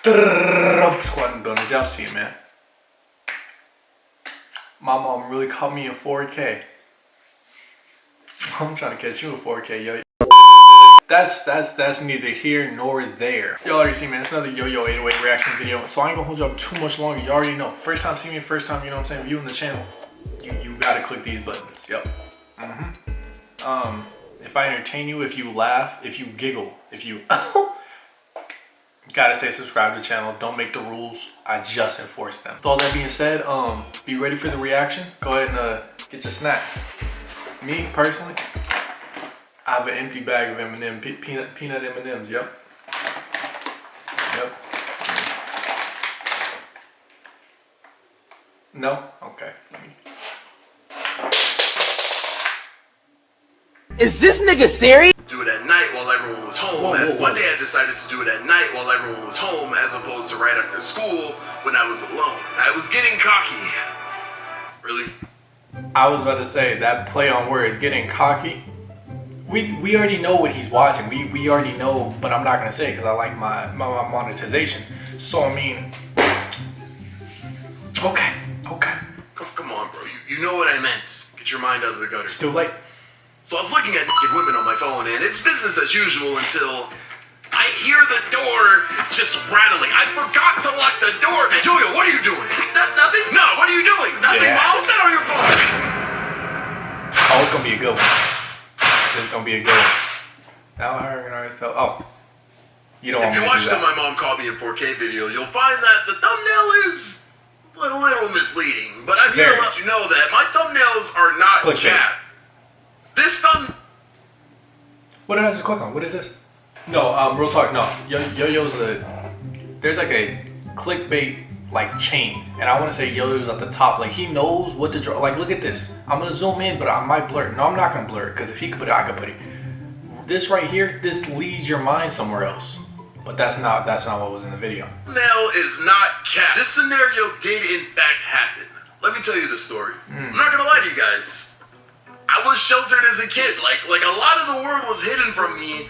Squad and bonus, y'all see it, man. My mom really caught me in 4K. I'm trying to catch you in 4K, yo. That's neither here nor there. Y'all already see, man, it's another Yo-Yo 808 reaction video. So I ain't gonna hold you up too much longer. You already know. First time see me, first time, you know what I'm saying, viewing the channel. You gotta click these buttons. Yep. If I entertain you, if you laugh, if you giggle, if you gotta say subscribe to the channel. Don't make the rules, I just enforce them. With all that being said, be ready for the reaction. Go ahead and get your snacks. Me personally, I have an empty bag of M&M peanut M&Ms. Yep. No? Okay. Is this nigga serious? Do it at night while everyone was home. Whoa. One day I decided to do it at night while everyone was home as opposed to right after school when I was alone. I was getting cocky. Really? I was about to say that play on words, getting cocky. We already know what he's watching. We already know, but I'm not gonna say it because I like my monetization. So I mean, okay. Come on, bro. You know what I meant. Get your mind out of the gutter. It's too late. So I was looking at naked women on my phone, and it's business as usual until I hear the door just rattling. I forgot to lock the door. Yoyo, what are you doing? Nothing? No, what are you doing? Nothing, Yeah. Mom. Sit on your phone. Oh, it's gonna be a good one. It's gonna be a good one. Now I heard myself. Oh, you don't want If me you to watch do the that. My Mom Called Me in 4K video, you'll find that the thumbnail is a little misleading. But I'm here to let you know that my thumbnails are not Clickbait. cat. This thumb. What did I just click on? What is this? No, real talk. No, Yo-Yo's there's like a clickbait like chain, and I want to say Yo-Yo's at the top. Like he knows what to draw. Like look at this. I'm gonna zoom in, but I might blur it. No, I'm not gonna blur it because if he could put it, I could put it. This right here, this leads your mind somewhere else. But that's not what was in the video. Thumbnail is not cat. This scenario did in fact happen. Let me tell you the story. I'm not gonna lie to you guys. I was sheltered as a kid. Like a lot of the world was hidden from me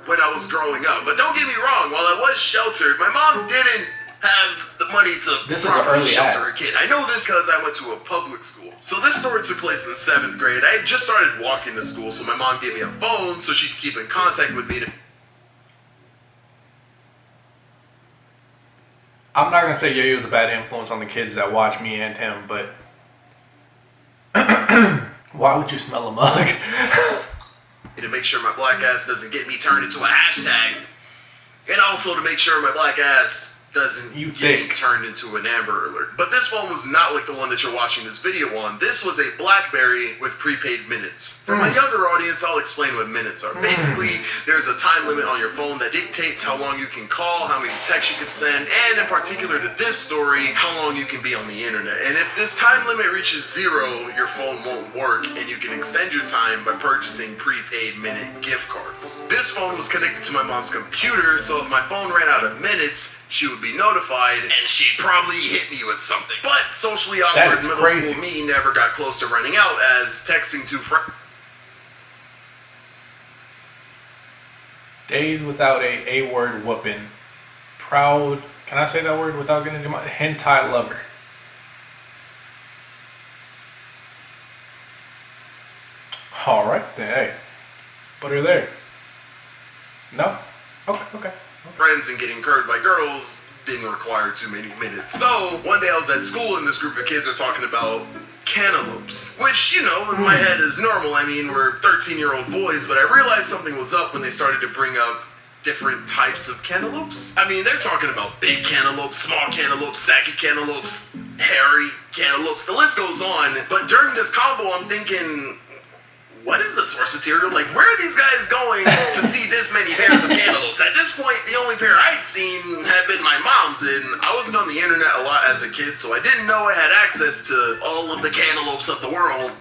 when I was growing up. But don't get me wrong, while I was sheltered, my mom didn't have the money to properly shelter a kid. I know this because I went to a public school. So this story took place in 7th grade. I had just started walking to school, so my mom gave me a phone so she could keep in contact with me. I'm not gonna say Yo-Yo's a bad influence on the kids that watch me and him, but why would you smell a mug? To make sure my black ass doesn't get me turned into a hashtag. And also to make sure my black ass doesn't get me turned into an Amber Alert. But this one was not like the one that you're watching this video on. This was a BlackBerry with prepaid minutes. For my younger audience, I'll explain what minutes are. Basically, there's a time limit on your phone that dictates how long you can call, how many texts you can send, and in particular to this story, how long you can be on the internet. And if this time limit reaches 0, your phone won't work, and you can extend your time by purchasing prepaid minute gift cards. This phone was connected to my mom's computer, so if my phone ran out of minutes, she would be notified, and she'd probably hit me with something. But socially awkward middle school me never got close to running out, as texting to friends. Days without a word whooping. Proud. Can I say that word without getting into my hentai lover? All right, then. Hey, put her there. No. Okay. Friends and getting curved by girls didn't require too many minutes. So one day I was at school and this group of kids are talking about cantaloupes, which, you know, in my head is normal. I mean, we're 13-year-old boys, but I realized something was up when they started to bring up different types of cantaloupes. I mean, they're talking about big cantaloupes, small cantaloupes, sacky cantaloupes, hairy cantaloupes, the list goes on. But during this combo, I'm thinking, what is the source material? Like, where are these guys going to see this many pairs of cantaloupes? At this point, the only pair I'd seen had been my mom's, and I wasn't on the internet a lot as a kid, so I didn't know I had access to all of the cantaloupes of the world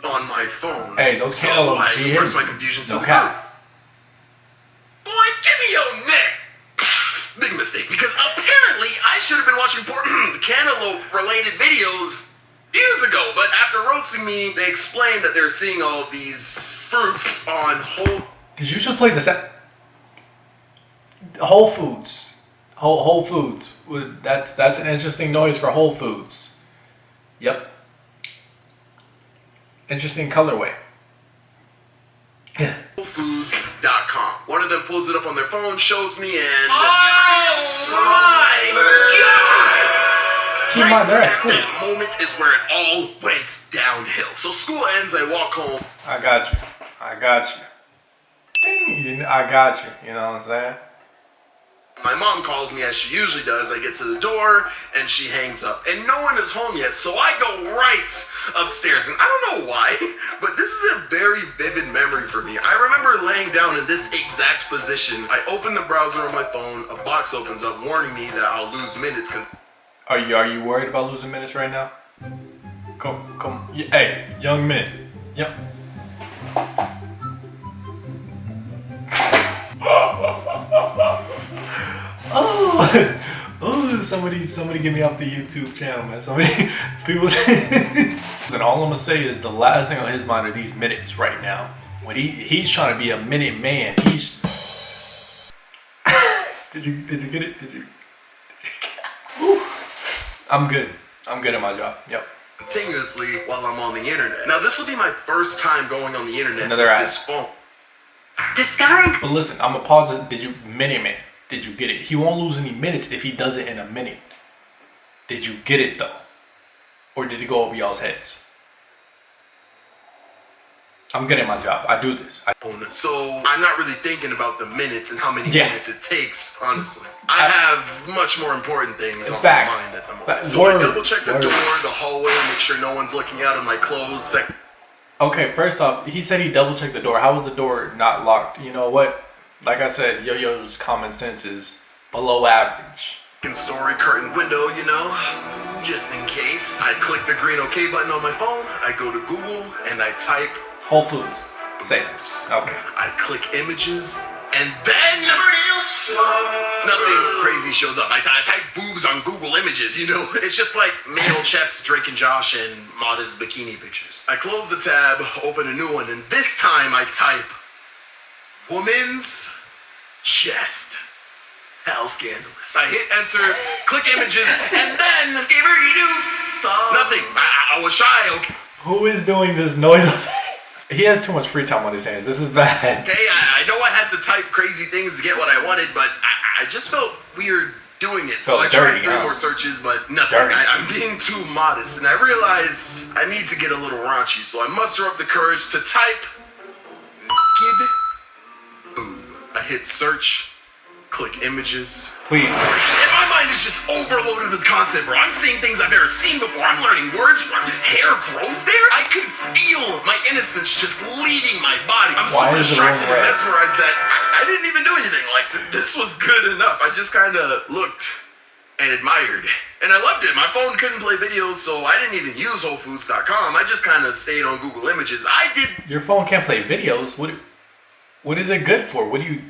on my phone. Hey, those cantaloupes. So I expressed my confusion to the cap. group. Boy, give me your neck. Big mistake, because apparently I should have been watching cantaloupe-related videos years ago, but after roasting me, they explained that they're seeing all of these fruits on Whole... Did you just play the Whole Foods? Whole Foods. That's an interesting noise for Whole Foods. Yep. Interesting colorway. WholeFoods.com. One of them pulls it up on their phone, shows me, and Oh my God! Keep my dress. Cool. that moment is where it all went downhill. So school ends, I walk home. I got you. Ding. I got you. You know what I'm saying? My mom calls me as she usually does. I get to the door and she hangs up. And no one is home yet, so I go right upstairs. And I don't know why, but this is a very vivid memory for me. I remember laying down in this exact position. I open the browser on my phone. A box opens up warning me that I'll lose minutes. Are you worried about losing minutes right now? Come. Hey, young men. Yep. Oh, somebody get me off the YouTube channel, man. People. And all I'm gonna say is the last thing on his mind are these minutes right now. When he's trying to be a minute man, he's. Did you get it? Did you get it? I'm good at my job. Yep. Continuously while I'm on the internet. Now this will be my first time going on the internet Another with ad. this phone. Discovering. But listen, I'm gonna pause it. Did you minute man? Did you get it? He won't lose any minutes if he does it in a minute. Did you get it though? Or did it go over y'all's heads? I'm good at my job. I do this. So I'm not really thinking about the minutes and how many Yeah. minutes it takes, honestly. I have much more important things on Facts. my mind at the moment. Facts. So Word. I double check the Word. door, the hallway, make sure no one's looking out of my clothes. Okay, first off, he said he double checked the door. How was the door not locked? You know what? Like I said, Yo-Yo's common sense is below average. Second story curtain window, you know, just in case. I click the green OK button on my phone. I go to Google and I type Whole Foods. Say it. Okay. I click images, and then nothing crazy shows up. I type boobs on Google Images, you know? It's just like male chests, Drake and Josh, and modest bikini pictures. I close the tab, open a new one, and this time I type woman's chest. How scandalous. I hit enter, click images, and then nothing. I was shy, okay? Who is doing this noise effect? He has too much free time on his hands. This is bad. Okay, I know I had to type crazy things to get what I wanted, but I just felt weird doing it. So I tried dirty, 3 huh? more searches, but nothing. Dirty. I'm being too modest, and I realize I need to get a little raunchy, so I muster up the courage to type naked boob. I hit search, click images. Please. And my mind is just overloaded with content, bro. I'm seeing things I've never seen before. I'm learning words. Hair grows there. I could feel my innocence just leaving my body. I'm Why so is the distracted room and red? mesmerized that I didn't even do anything. Like, this was good enough. I just kind of looked and admired. And I loved it. My phone couldn't play videos, so I didn't even use WholeFoods.com. I just kind of stayed on Google Images. I did Your phone can't play videos. What is it good for? What do you...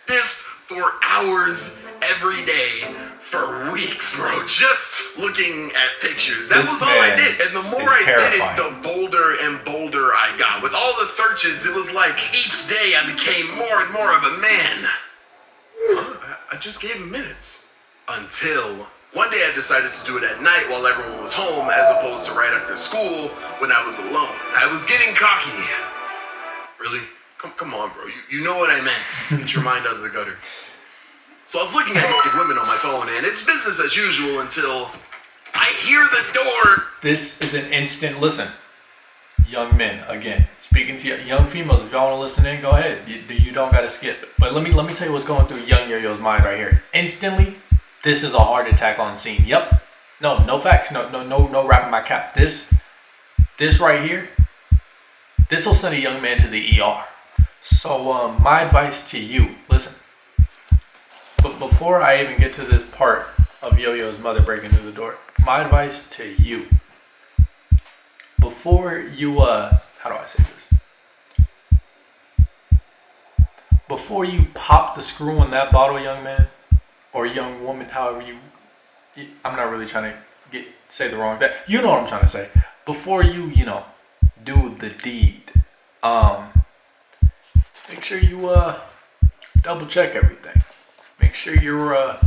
this for hours every day for weeks, bro. Just looking at pictures. That This was all I man did. And the more is I terrifying. did it, the bolder and bolder I got. With all the searches, it was like each day I became more and more of a man. Huh? I just gave him minutes. Until one day I decided to do it at night while everyone was home as opposed to right after school when I was alone. I was getting cocky. Really? Come on, bro. You know what I meant. Get your mind out of the gutter. So I was looking at naked women on my phone, and it's business as usual until I hear the door. This is an instant listen. Young men, again, speaking to young females, if y'all want to listen in, go ahead. You don't got to skip. But let me tell you what's going through young Yo-Yo's mind right here. Instantly, this is a heart attack on scene. Yep. No facts. No wrapping my cap. This right here, this will send a young man to the ER. So my advice to you, listen. But before I even get to this part of Yo-Yo's mother breaking through the door, my advice to you, before you how do I say this? Before you pop the screw in that bottle, young man, or young woman, however I'm not really trying to say the wrong thing. You know what I'm trying to say. Before you do the deed, make sure you double check everything. Make sure your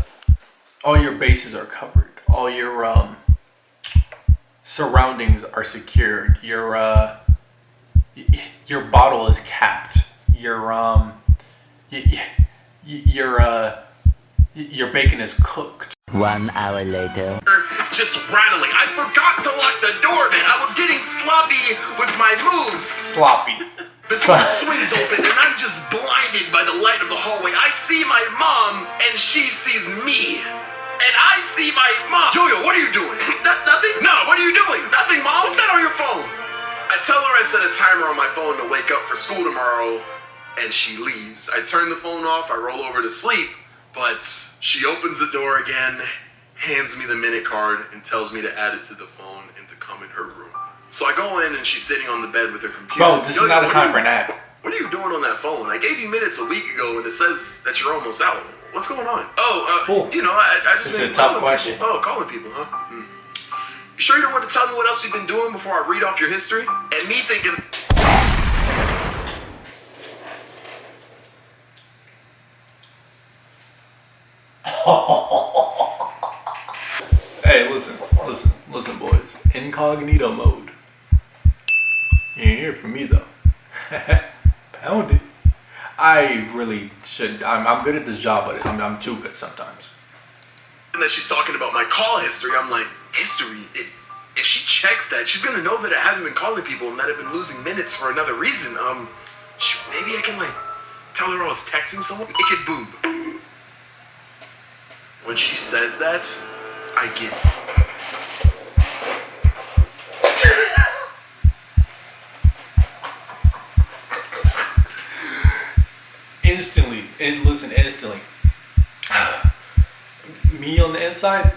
all your bases are covered. All your surroundings are secured. Your bottle is capped. Your bacon is cooked. 1 hour later. Just rattling. I forgot to lock the door, man. I was getting sloppy with my moves. Sloppy. The door swings open and I'm just blinded by the light of the hallway. I see my mom and she sees me. And I see my mom. Yoyo, what are you doing? Nothing? No, what are you doing? Nothing, Mom. What's that on your phone? I tell her I set a timer on my phone to wake up for school tomorrow, and she leaves. I turn the phone off, I roll over to sleep, but she opens the door again, hands me the minute card, and tells me to add it to the phone and to come in her room. So I go in and she's sitting on the bed with her computer. Bro, this is not a time for an ad. What are you doing on that phone? I gave you minutes a week ago and it says that you're almost out. What's going on? Cool. You know, I just It's been a tough calling question. people. Oh, calling people, huh? You sure you don't want to tell me what else you've been doing before I read off your history? And me thinking... Hey, listen, boys. Incognito mode. You ain't hear from me though. Pound it. I really should. I'm good at this job, but I'm too good sometimes. And that she's talking about my call history. I'm like, history? If she checks that, she's gonna know that I haven't been calling people and that I've been losing minutes for another reason. Maybe I can tell her I was texting someone. Naked boob. When she says that, I get it. Instantly. Me on the inside,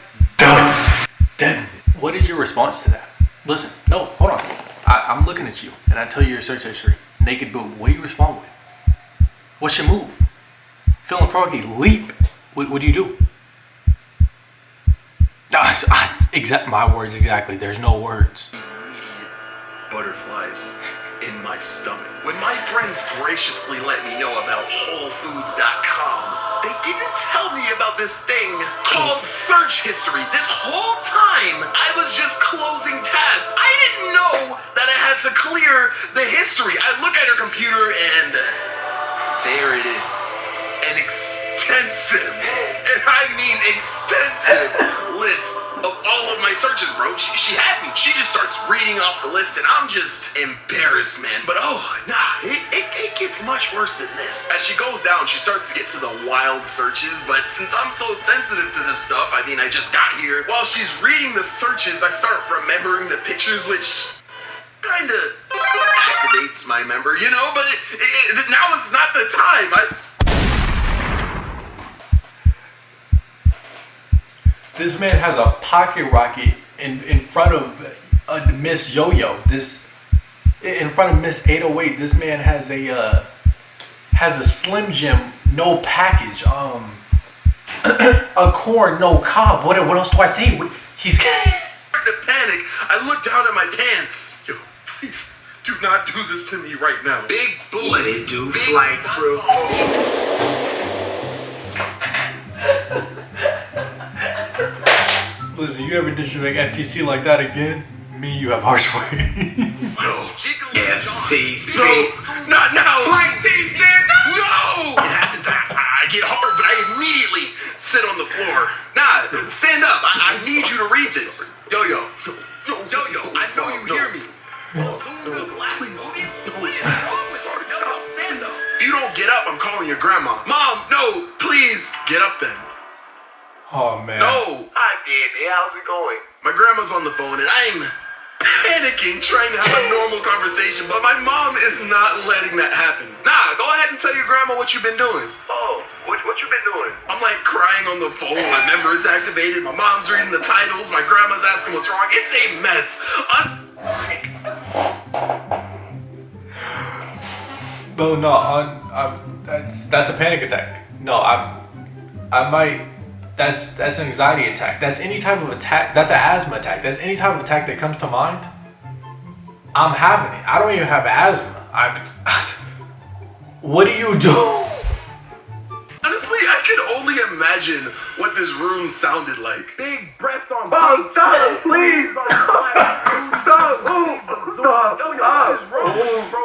done. What is your response to that? Listen, no, hold on. I'm looking at you, and I tell you your search history. Naked boob. What do you respond with? What's your move? Feeling froggy, leap. What do you do? My words exactly. There's no words. Immediate butterflies in my stomach. When my friends graciously let me know about WholeFoods.com, they didn't tell me about this thing called search history. This whole time, I was just closing tabs. I didn't know that I had to clear the history. I look at her computer and there it is. An extensive, and I mean extensive, list of all of my searches, bro. She had me. She just starts reading off the list, and I'm just embarrassed, man. But it gets much worse than this. As she goes down, she starts to get to the wild searches, but since I'm so sensitive to this stuff, I mean, I just got here. While she's reading the searches, I start remembering the pictures, which kind of activates my memory, you know? But now is not the time. This man has a pocket rocket in front of Miss Yoyo. In front of Miss 808. This man has a Slim Jim, no package. A corn, no cob. What else do I say? He's starting to panic. I look down at my pants. Yo, please do not do this to me right now. Big boys. What it do, flight crew? Listen, you ever disrespect FTC like that again? Me, you have harsh words. FTC. Not now. Flight team stands up. No. It happens. I get hard, but I immediately sit on the floor. Nah, stand up. I need you to read this. Yoyo. Yoyo, I know you hear me. Stand up. If you don't get up, I'm calling your grandma. Mom, no, please get up then. Oh man. No. Hi, baby. How's it going? My grandma's on the phone and I'm panicking trying to have a normal conversation, but my mom is not letting that happen. Nah, go ahead and tell your grandma what you've been doing. Oh, what you been doing? I'm like crying on the phone, my member is activated, my mom's reading the titles, my grandma's asking what's wrong. It's a mess. No, that's a panic attack. No, that's an anxiety attack. That's any type of attack. That's an asthma attack. That's any type of attack that comes to mind. I'm having it. I don't even have asthma. What do you do? Honestly, I can only imagine what this room sounded like. Big breath on. Oh, stop, please.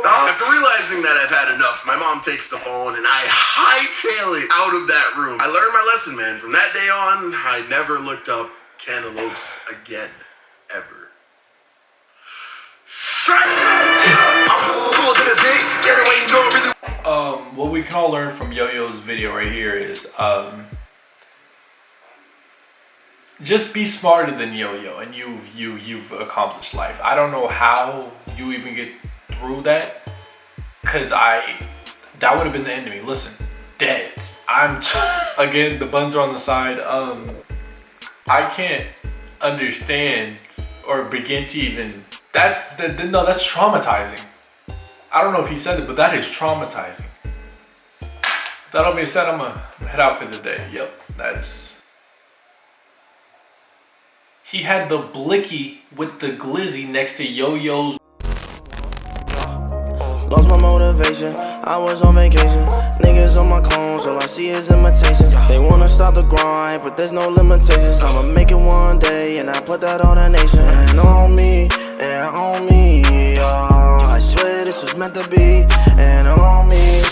After realizing that I've had enough, my mom takes the phone and I hightail it out of that room. I learned my lesson, man. From that day on, I never looked up cantaloupes again. Ever. What we can all learn from Yo-Yo's video right here is just be smarter than Yo-Yo, and you've accomplished life. I don't know how you even get through that, cause that would have been the end of me. Listen, dead. Again, the buns are on the side. I can't understand or begin to even. That's traumatizing. I don't know if he said it, but that is traumatizing. That all being said, I'm gonna head out for the day. Yep, he had the blicky with the glizzy next to Yo-Yo's. Lost my motivation, I was on vacation. Niggas on my clones, all I see is imitation. They wanna stop the grind, but there's no limitations. I'ma make it one day, and I put that on a nation. And on me, oh, I swear this was meant to be. And on me.